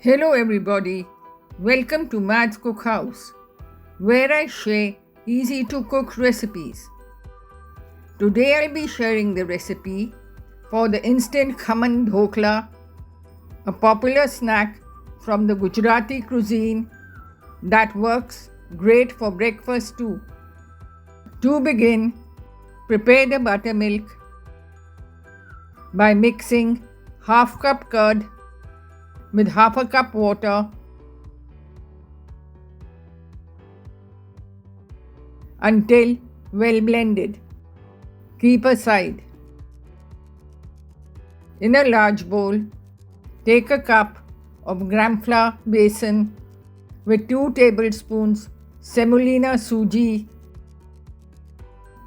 Hello everybody, welcome to Mads Cook House, where I share easy to cook recipes. Today I'll be sharing the recipe for the Instant Khaman Dhokla, a popular snack from the Gujarati cuisine that works great for breakfast too. To begin, prepare the buttermilk by mixing half cup curd with half a cup water until well blended. Keep aside. In a large bowl, take a cup of gram flour besan with 2 tablespoons semolina suji.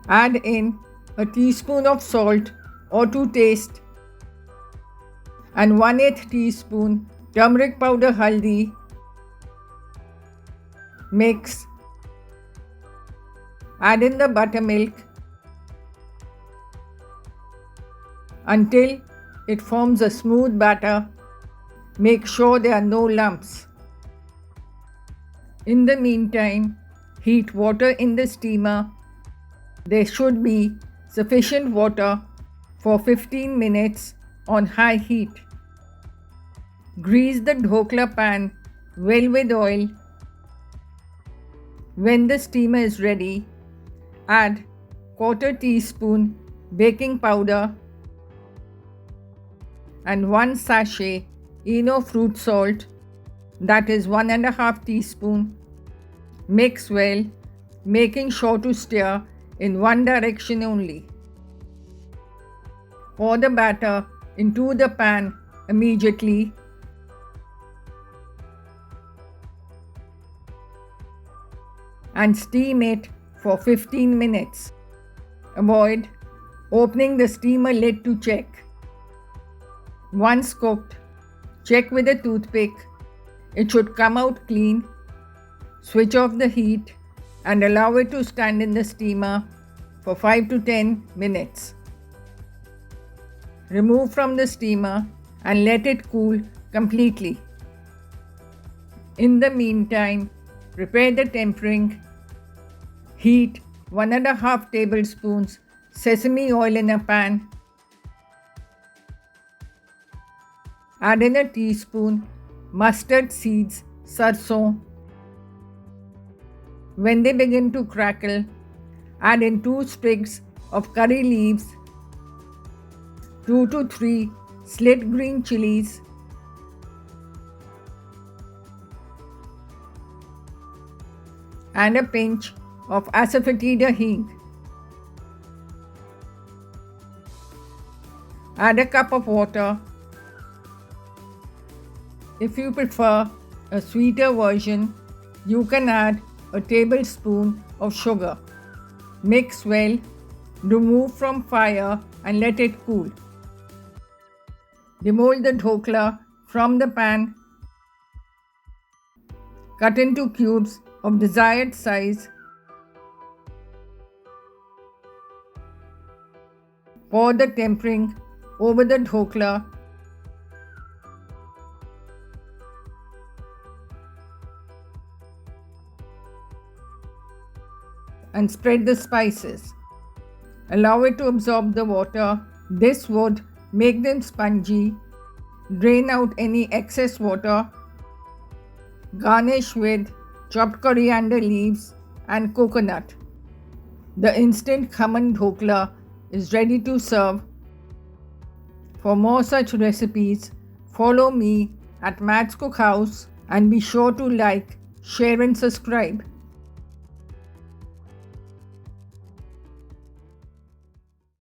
Add in a teaspoon of salt or to taste and 1/8 teaspoon turmeric powder haldi. Mix. Add in the buttermilk until it forms a smooth batter. Make sure there are no lumps. In the meantime, heat water in the steamer. There should be sufficient water for 15 minutes on high heat. Grease the dhokla pan well with oil. When the steamer is ready, add 1/4 teaspoon baking powder and 1 sachet Eno fruit salt, that is 1.5 teaspoon. Mix well, making sure to stir in one direction only. Pour the batter into the pan immediately. And steam it for 15 minutes. Avoid opening the steamer lid to check. Once cooked, check with a toothpick. It should come out clean. Switch off the heat and allow it to stand in the steamer for 5 to 10 minutes. Remove from the steamer and let it cool completely. In the meantime, prepare the tempering. Heat 1.5 tablespoons sesame oil in a pan. Add in a teaspoon mustard seeds, sarson. When they begin to crackle, add in 2 sprigs of curry leaves, 2 to 3 slit green chilies, and a pinch of asafoetida hing. Add a cup of water. If you prefer a sweeter version, you can add a tablespoon of sugar. Mix well, remove from fire and let it cool. Demold the dhokla from the pan. Cut into cubes of desired size. Pour the tempering over the dhokla. And spread the spices. Allow it to absorb the water. This would make them spongy. Drain out any excess water. Garnish with chopped coriander leaves and coconut. The Instant Khaman Dhokla is ready to serve. For more such recipes, follow me at Mads Cook House and be sure to like, share and subscribe.